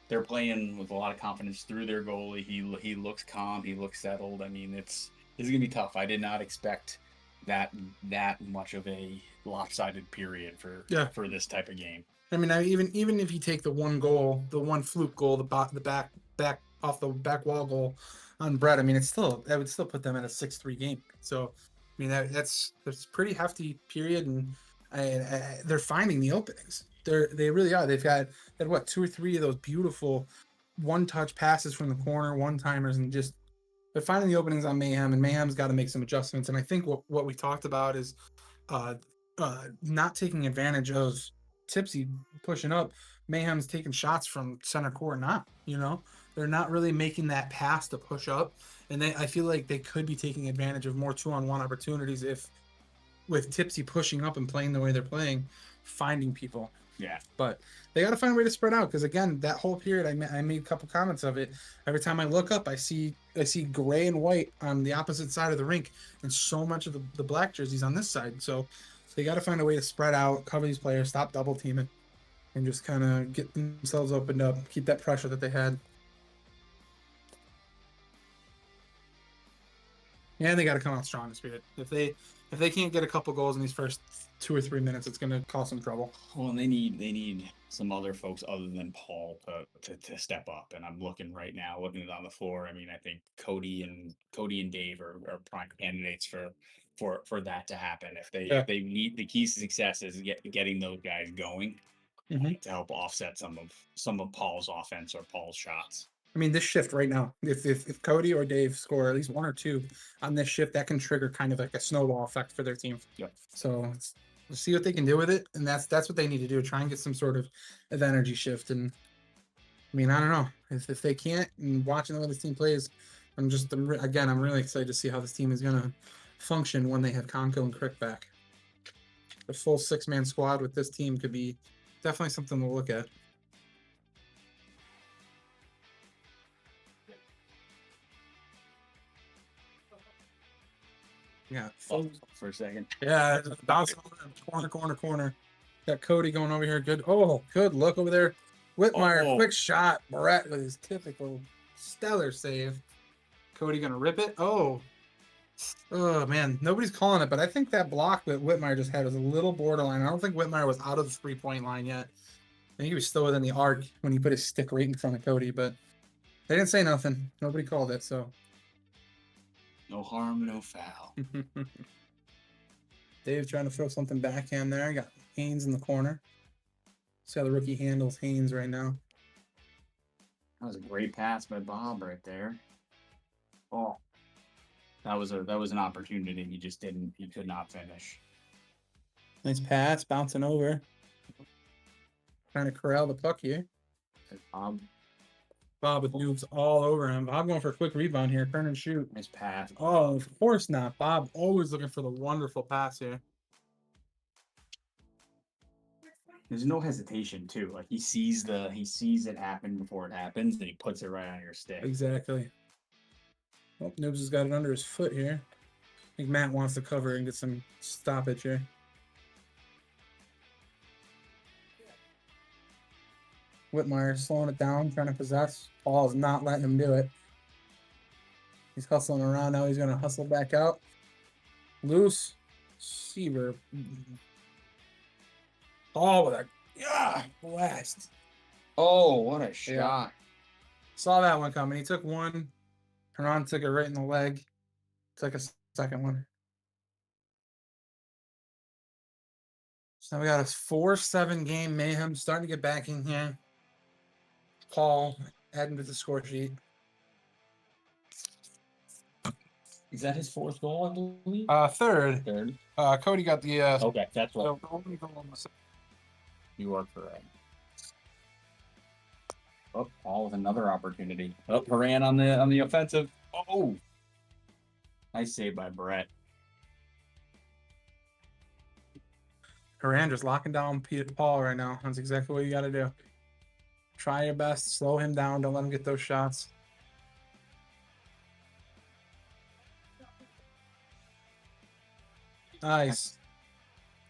they're playing with a lot of confidence through their goalie. He looks calm. He looks settled. I mean, this is gonna be tough. I did not expect that that much of a lopsided period Yeah. for this type of game. I mean, even if you take the one goal, the one fluke goal, the back off the back wall goal on Brett, I mean, it's still that would still put them at a 6-3 game. So, I mean, that's pretty hefty period, and they're finding the openings. They really are. They had what 2 or 3 of those beautiful one touch passes from the corner, one timers, and just they're finding the openings on Mayhem, and Mayhem's got to make some adjustments. And I think what we talked about is uh, not taking advantage of Tipsy pushing up. Mayhem's taking shots from center court. They're not really making that pass to push up, and I feel like they could be taking advantage of more 2-on-1 opportunities if with Tipsy pushing up and playing the way they're playing, finding people. Yeah. But they got to find a way to spread out because again, that whole period, I made a couple comments of it. Every time I look up, I see gray and white on the opposite side of the rink, and so much of the black jerseys on this side. So they got to find a way to spread out, cover these players, stop double teaming, and just kind of get themselves opened up, keep that pressure that they had. And they got to come out strong this period. If they can't get a couple goals in these first 2 or 3 minutes, it's going to cause some trouble. Well, and they need some other folks other than Paul to step up. And I'm looking right now, looking on the floor. I mean, I think Cody and Dave are prime candidates for that to happen. Yeah. If they need the keys to success is getting those guys going Mm-hmm. to help offset some of Paul's offense or Paul's shots. I mean, this shift right now, if Cody or Dave score at least 1 or 2 on this shift, that can trigger kind of like a snowball effect for their team. Yep. So let's see what they can do with it, and that's what they need to do. Try and get some sort of energy shift. And I mean, I don't know if they can't. And watching the way this team plays, I'm really excited to see how this team is gonna function when they have Conco and Crick back. The full 6-man squad with this team could be definitely something to look at. Yeah, Oh, for a second. Yeah, bouncing corner. Got Cody going over here. Good look over there. Whitmire, Oh. quick shot. Brett with his typical stellar save. Cody gonna rip it. Oh man, nobody's calling it, but I think that block that Whitmire just had was a little borderline. I don't think Whitmire was out of the 3-point line yet. I think he was still within the arc when he put his stick right in front of Cody, but they didn't say nothing. Nobody called it, so No harm, no foul. Dave trying to throw something backhand there. Got Haynes in the corner. See how the rookie handles Haynes right now. That was a great pass by Bob right there. Oh, that was an opportunity. He could not finish. Nice pass, bouncing over. Trying to corral the puck here. Bob with moves all over him. Bob going for a quick rebound here. Turn and shoot. Nice pass. Oh, of course not. Bob always looking for the wonderful pass here. There's no hesitation too. Like he sees it happen before it happens, and he puts it right on your stick. Exactly. Oh, Noobs has got it under his foot here. I think Matt wants to cover and get some stoppage here. Whitmire slowing it down, trying to possess. Paul's not letting him do it. He's hustling around now. He's going to hustle back out. Loose. Seaver. Oh, with a blast. Oh, what a shot. Yeah. Saw that one coming. He took one. Heron took it right in the leg. Took a second one. So now we got a 4-7 game. Mayhem starting to get back in here. Paul adding to the score sheet. Is that his fourth goal, I believe? Third. Third. Cody got the Okay, that's what the only goal on the second. you are correct. Oh, Paul with another opportunity. Oh, Haran on the offensive. Oh, nice save by Brett. Haran just locking down Paul right now. That's exactly what you got to do. Try your best, slow him down, don't let him get those shots. Nice.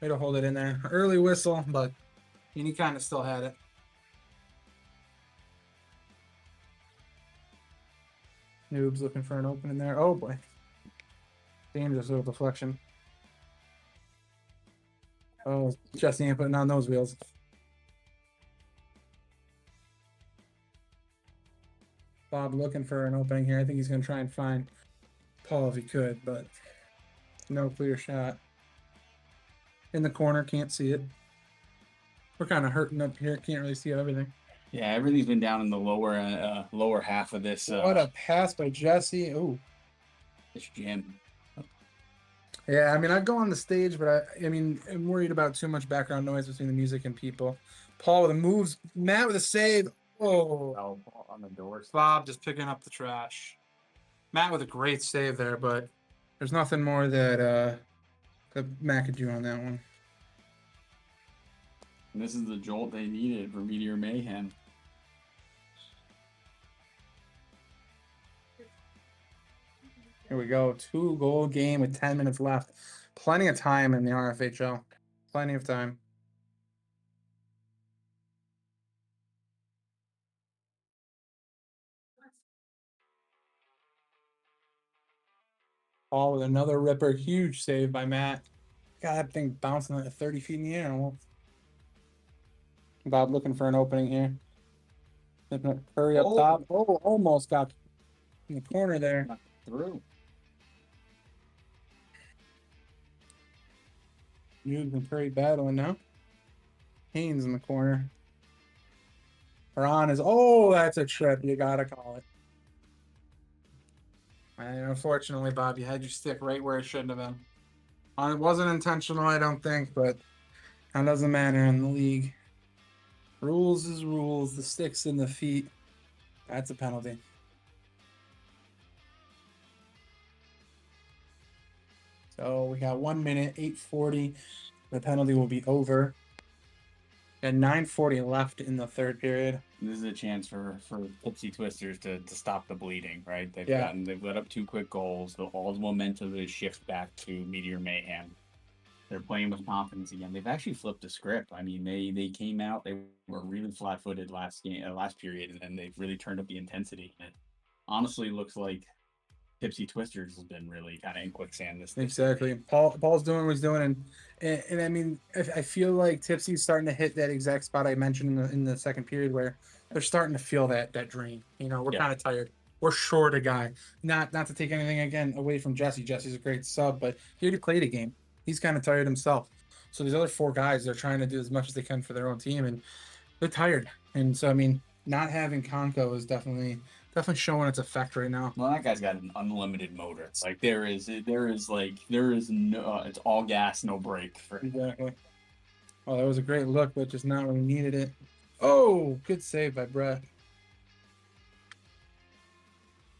Way to hold it in there. Early whistle, but he kind of still had it. Noob's looking for an opening there. Oh boy. Dangerous little deflection. Oh, Jesse ain't putting on those wheels. Bob looking for an opening here. I think he's going to try and find Paul if he could, but no clear shot. In the corner, can't see it. We're kind of hurting up here. Can't really see everything. Yeah, everything's been down in the lower half of this. What a pass by Jesse. Ooh. This gym. Yeah, I mean, I'd go on the stage, but I mean, I'm worried about too much background noise between the music and people. Paul with the moves. Matt with a save. Oh, On the doors. Bob just picking up the trash. Matt with a great save there, but there's nothing more that Matt could do on that one. And this is the jolt they needed for Meteor Mayhem. Here we go. 2-goal game with 10 minutes left. Plenty of time in the RFHL. Plenty of time. Paul with another ripper. Huge save by Matt. Got that thing bouncing at 30 feet in the air. Almost. Bob looking for an opening here. Hurry up top. Oh, almost got in the corner there. Not through. Hughes and Curry battling now. Haynes in the corner. Ron is, oh, that's a trip. You gotta call it. And unfortunately, Bob, you had your stick right where it shouldn't have been. It wasn't intentional, I don't think, but that doesn't matter in the league. Rules is rules. The sticks in the feet. That's a penalty. So we got 1 minute, 8:40. The penalty will be over. And 9:40 left in the third period. This is a chance for Tipsy Twisters to stop the bleeding, right? They've let up 2 quick goals. All the momentum is shift back to Meteor Mayhem. They're playing with confidence again. They've actually flipped the script. I mean, they came out, they were really flat-footed last period, and then they've really turned up the intensity. And it honestly looks like Tipsy Twisters has been really kind of in quicksand this. Exactly. Paul's doing what he's doing, and I mean, I feel like Tipsy's starting to hit that exact spot I mentioned in the second period where they're starting to feel that drain. You know, we're kind of tired. We're short a guy. Not to take anything again away from Jesse. Jesse's a great sub, but he already played a game. He's kind of tired himself. So these other 4 guys, they're trying to do as much as they can for their own team, and they're tired. And so I mean, not having Conco is definitely showing its effect right now. Well, that guy's got an unlimited motor. Like there is no, it's all gas, no brake for him. Exactly. Oh, that was a great look, but just not when we needed it. Oh, good save by Brett.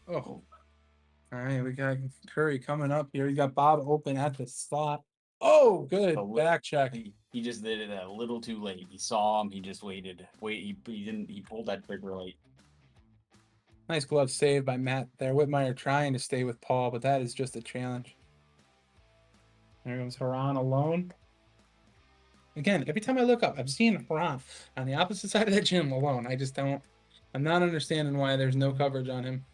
Oh. All right, we got Curry coming up here. We got Bob open at the slot. Oh, good back check. He just did it a little too late. He saw him. He just waited. He didn't. He pulled that trigger late. Nice glove save by Matt there. Whitmire trying to stay with Paul, but that is just a challenge. There comes Haran alone. Again, every time I look up, I'm seeing Haran on the opposite side of that gym alone. I just don't. I'm not understanding why there's no coverage on him.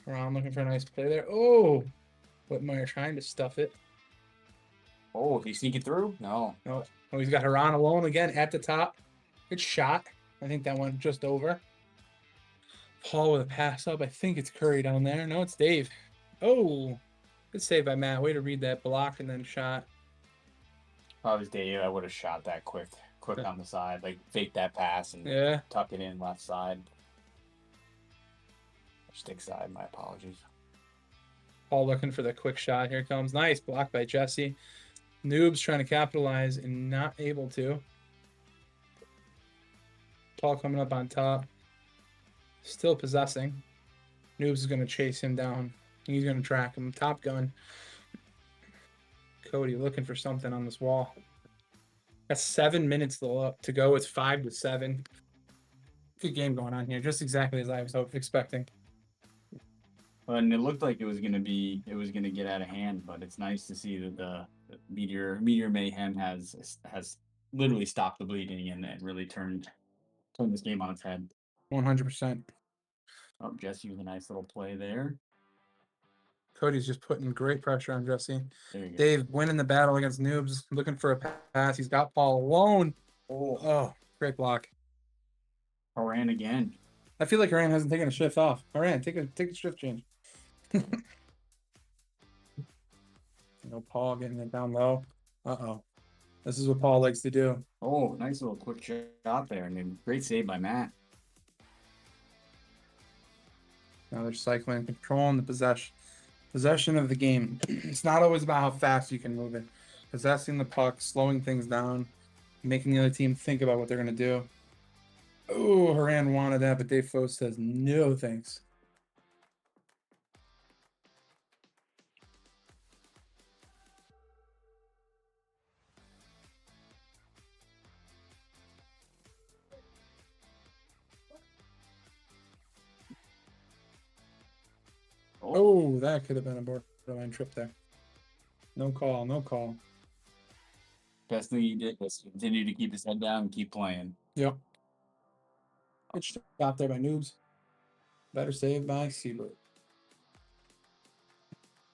Haran looking for a nice play there. Oh, Whitmire trying to stuff it. Oh, he's sneaking through? No. Oh, he's got Haran alone again at the top. Good shot. I think that went just over. Paul with a pass up. I think it's Curry down there. No, it's Dave. Oh, good save by Matt. Way to read that block and then shot. If I was Dave, I would have shot that quick on the side, like fake that pass and Yeah. tuck it in left side. Stick side, my apologies. Paul looking for the quick shot. Here comes. Nice block by Jesse. Noob's trying to capitalize and not able to. Paul coming up on top. Still possessing. Noobs is going to chase him down. He's going to track him. Top gun. Cody looking for something on this wall. Got 7 minutes to go. It's 5-7. Good game going on here. Just exactly as I was expecting. And it looked like it was gonna get out of hand, but it's nice to see that the Meteor Mayhem has literally stopped the bleeding and really turned this game on its head. 100%. Oh, Jesse with a nice little play there. Cody's just putting great pressure on Jesse. There you go. Dave winning the battle against Noobs, looking for a pass. He's got Paul alone. Oh, great block. Haran again. I feel like Haran hasn't taken a shift off. Haran, take a shift change. Paul getting it down low. Uh-oh. This is what Paul likes to do. Oh, nice little quick shot there, and then great save by Matt. Now they're cycling, controlling the possession of the game. It's not always about how fast you can move it. Possessing the puck, slowing things down, making the other team think about what they're going to do. Oh, Haran wanted that, but Dave Foe says no thanks. Oh, that could have been a borderline trip there. No call, no call. Best thing he did was continue to keep his head down and keep playing. Yep. Good shot there by Noobs. Better save by Seabird.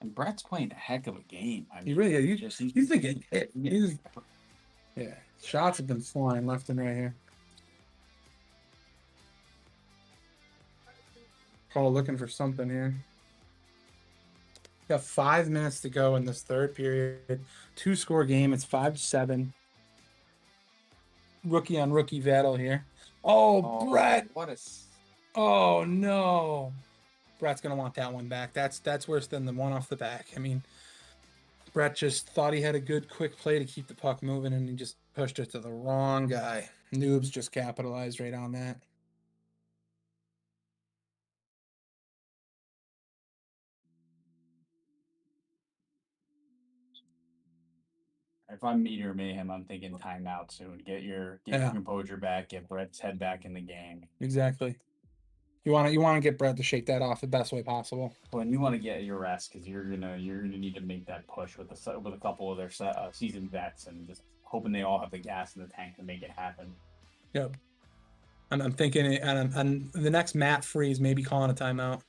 And Brett's playing a heck of a game. I mean, he really is. He's been getting hit. Yeah. Shots have been flying left and right here. Paul looking for something here. Got 5 minutes to go in this third period. 2-score game. It's 5-7. Rookie on rookie battle here. Oh, Brett! What a! Oh no! Brett's gonna want that one back. That's worse than the one off the back. I mean, Brett just thought he had a good quick play to keep the puck moving, and he just pushed it to the wrong guy. Noobs just capitalized right on that. If I'm Meteor Mayhem, I'm thinking timeout soon. Get your composure back. Get Brett's head back in the game. Exactly. You want to get Brett to shake that off the best way possible. Well, and you want to get your rest because you're gonna need to make that push with a couple of their seasoned vets and just hoping they all have the gas in the tank to make it happen. Yep. And I'm thinking, and the next Matt freeze, maybe calling a timeout.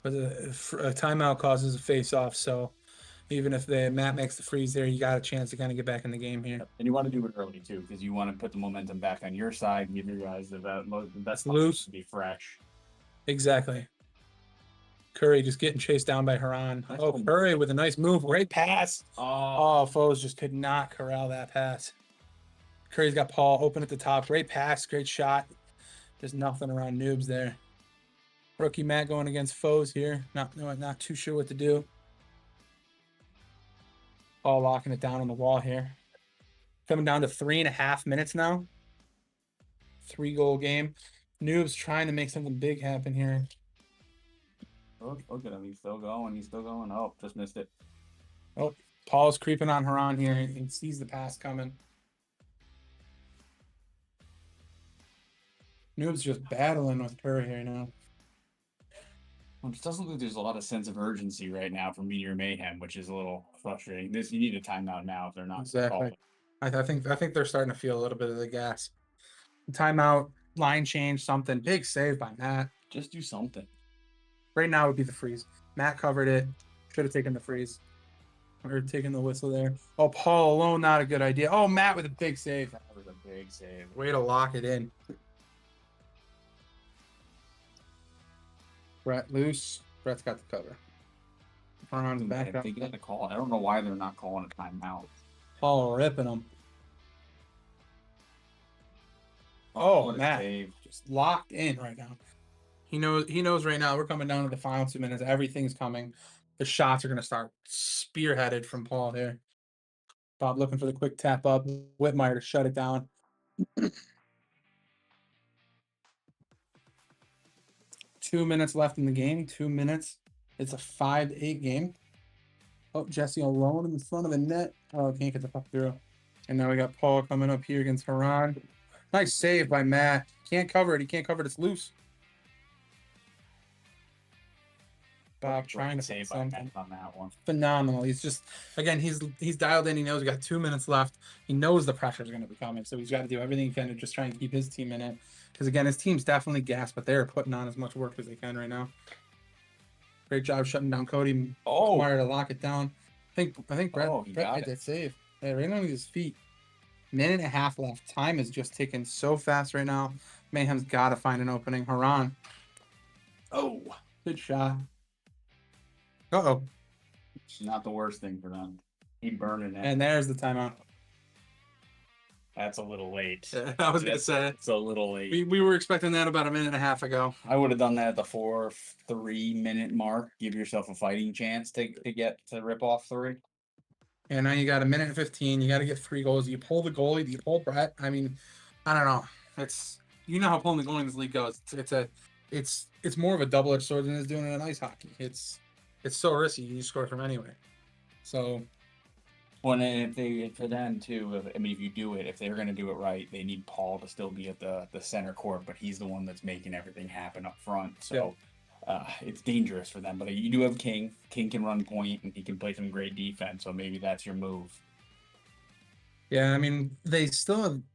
But a timeout causes a face-off, so even if Matt makes the freeze there, you got a chance to kind of get back in the game here. And you want to do it early too, because you want to put the momentum back on your side and give your guys the best loose to be fresh. Exactly. Curry just getting chased down by Haran. Oh, Curry with a nice move. Great pass. Oh, Foes just could not corral that pass. Curry's got Paul open at the top. Great pass. Great shot. There's nothing around Noobs there. Rookie Matt going against Foes here. Not too sure what to do. Paul locking it down on the wall here. Coming down to 3.5 minutes now. 3-goal game. Noobs trying to make something big happen here. Look at him. He's still going. He's still going. Oh, just missed it. Oh, Paul's creeping on Haran here. He sees the pass coming. Noob's just battling with Curry here now. Well, it doesn't look like there's a lot of sense of urgency right now for Meteor Mayhem, which is a little frustrating. You need a timeout now if they're not exactly. I think they're starting to feel a little bit of the gas. Timeout, line change, something. Big save by Matt. Just do something. Right now would be the freeze. Matt covered it. Should have taken the freeze. Or taken the whistle there. Oh, Paul alone, not a good idea. Oh, Matt with a big save. That was a big save. Way to lock it in. Brett loose. Brett's got the cover. Ron's back If up. they get a call, I don't know why they're not calling a timeout. Paul ripping him. Oh, Matt, save. just locked in right now. He knows right now we're coming down to the final 2 minutes. Everything's coming. The shots are going to start spearheaded from Paul here. Bob looking for the quick tap up. Whitmire to shut it down. 2 minutes left in the game. 2 minutes. It's a 5-8 game. Oh, Jesse alone in front of the net. Oh, can't get the puck through. And now we got Paul coming up here against Haran. Nice save by Matt. Can't cover it. He can't cover it. It's loose. Bob trying to save say something on that one. Phenomenal. He's just again he's dialed in. He knows we got 2 minutes left. He knows the pressure is going to be coming, so he's got to do everything he can to just try and keep his team in it. Because again, his team's definitely gassed, but they're putting on as much work as they can right now. Great job shutting down Cody. Oh, Meyer to lock it down. I think Brett got made that save. Yeah, right on his feet. Minute and a half left. Time is just ticking so fast right now. Mayhem's got to find an opening. Haran. Oh, good shot. Uh-oh. It's not the worst thing for them. Keep burning it. And there's the timeout. That's a little late. Yeah, I was going to say. It's a little late. We were expecting that about a minute and a half ago. I would have done that at the 4-3 minute mark. Give yourself a fighting chance to get to rip off 3. And now you got a minute and 15. You got to get 3 goals. Do you pull the goalie? Do you pull Brett? I mean, I don't know. It's how pulling the goalie in this league goes. It's more of a double-edged sword than it's doing it in ice hockey. It's so risky. You score from anywhere. So. Well, and for them too, if you do it, if they're going to do it right, they need Paul to still be at the center court, but he's the one that's making everything happen up front. So it's dangerous for them. But you do have King. King can run point, and he can play some great defense. So maybe that's your move. Yeah, I mean, they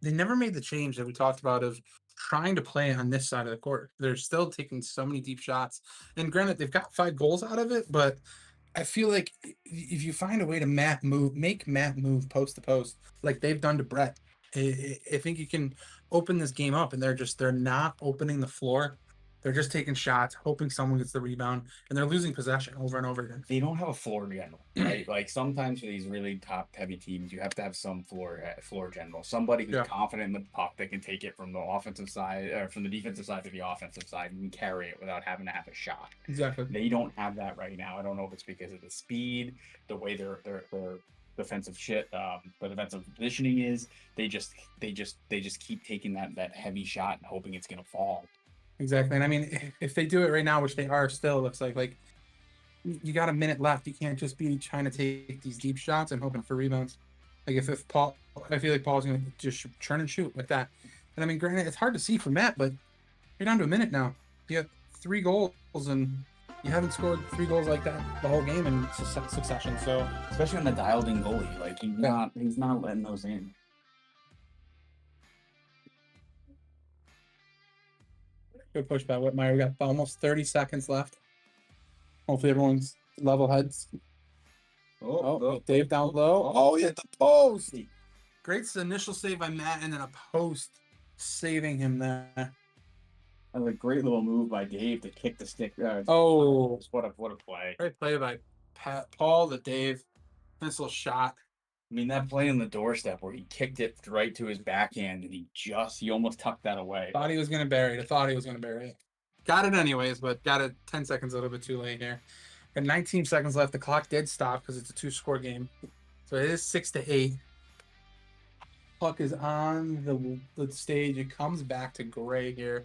never made the change that we talked about of trying to play on this side of the court. They're still taking so many deep shots. And granted, they've got 5 goals out of it, but I feel like if you find a way to make Matt move post to post like they've done to Brett, I think you can open this game up. And they're not opening the floor. They're just taking shots, hoping someone gets the rebound, and they're losing possession over and over again. They don't have a floor general, right? Like sometimes for these really top heavy teams, you have to have some floor general, somebody who's confident in the puck that can take it from the offensive side or from the defensive side to the offensive side and carry it without having to have a shot. Exactly. They don't have that right now. I don't know if it's because of the speed, the way their defensive the defensive positioning is. They just keep taking that heavy shot and hoping it's gonna fall. Exactly. And I mean, if they do it right now, which they are still, looks like you got a minute left. You can't just be trying to take these deep shots and hoping for rebounds. Like if Paul, I feel like Paul's going to just turn and shoot like that. And I mean, granted, it's hard to see from Matt, but you're down to a minute now. You have 3 goals and you haven't scored 3 goals like that the whole game in succession. So especially on the dialed in goalie, like he's not letting those in. Good push by Whitmire. We got almost 30 seconds left. Hopefully everyone's level heads. Dave down low. Oh, he hit the post. Great initial save by Matt, and then a post saving him there. That was a great little move by Dave to kick the stick. What a play! Great play by Paul to Dave. Nice little shot. I mean, that play on the doorstep where he kicked it right to his backhand and he almost tucked that away. Thought he was going to bury it. Got it anyways, but got it 10 seconds a little bit too late here. Got 19 seconds left. The clock did stop because it's a 2-score game. So it is 6-8. Puck is on the stage. It comes back to Gray here.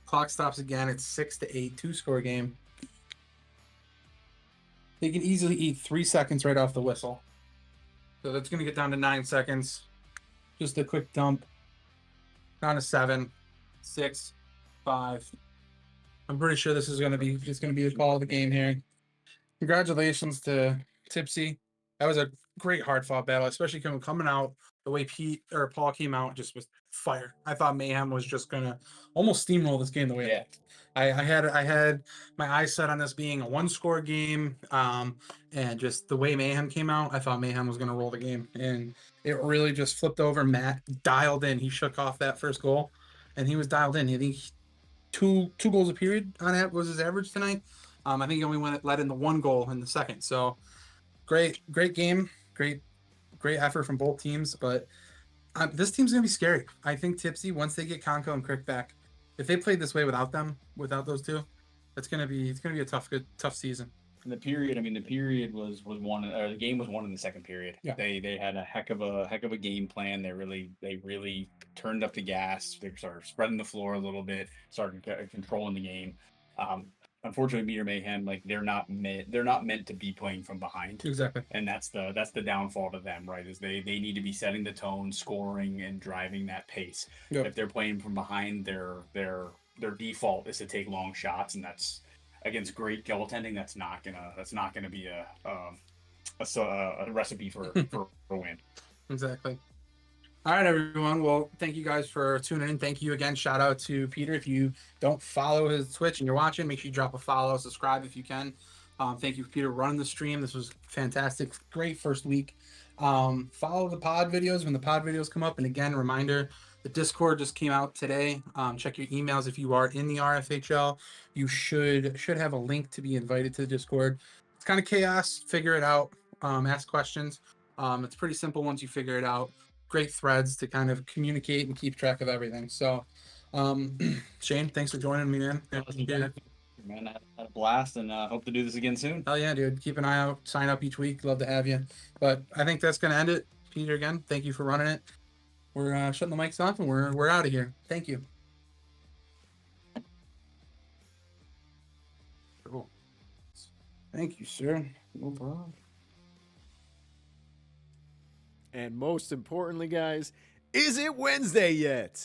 Clock stops again. It's 6-8, 2-score game. They can easily eat 3 seconds right off the whistle. So that's going to get down to 9 seconds. Just a quick dump. Down to 7, 6, 5. I'm pretty sure this is going to be the call of the game here. Congratulations to Tipsy. That was a great hard-fought battle, especially coming out the way Paul came out just was fire. I thought Mayhem was just gonna almost steamroll this game the way it looked. I had my eyes set on this being a 1-score game, and just the way Mayhem came out, I thought Mayhem was gonna roll the game, and it really just flipped over. Matt dialed in. He shook off that first goal, and he was dialed in. I think two goals a period on that was his average tonight. I think he only let in the one goal in the second. So great game, great effort from both teams. But this team's gonna be scary. I think Tipsy, once they get Conco and Crick back, if they played this way without them, without those two, it's gonna be a tough season. In the period, I mean, the period was won, or the game was won in the second period. Yeah. They had a heck of a game plan. They really turned up the gas. They started spreading the floor a little bit, started controlling the game. Um, Unfortunately, Meteor Mayhem, like they're not meant to be playing from behind. Exactly. And that's the downfall to them, right? Is they need to be setting the tone, scoring, and driving that pace. Yep. If they're playing from behind, their default is to take long shots, and that's against great goaltending. That's not gonna be a recipe for a win. Exactly. All right, everyone. Well, thank you guys for tuning in. Thank you again. Shout out to Peter. If you don't follow his Twitch and you're watching, make sure you drop a follow, subscribe if you can. Thank you, Peter, running the stream. This was fantastic. Great first week. Follow the pod videos when the pod videos come up. And again, reminder, the Discord just came out today. Check your emails if you are in the RFHL. You should have a link to be invited to the Discord. It's kind of chaos. Figure it out. Ask questions. It's pretty simple once you figure it out. Great threads to kind of communicate and keep track of everything. So, Shane, thanks for joining me, man. Man, I had a blast, and hope to do this again soon. Hell yeah, dude. Keep an eye out. Sign up each week. Love to have you. But I think that's gonna end it. Peter, again, thank you for running it. We're shutting the mics off and we're out of here. Thank you. Cool. Thank you, sir. No problem. And most importantly, guys, is it Wednesday yet?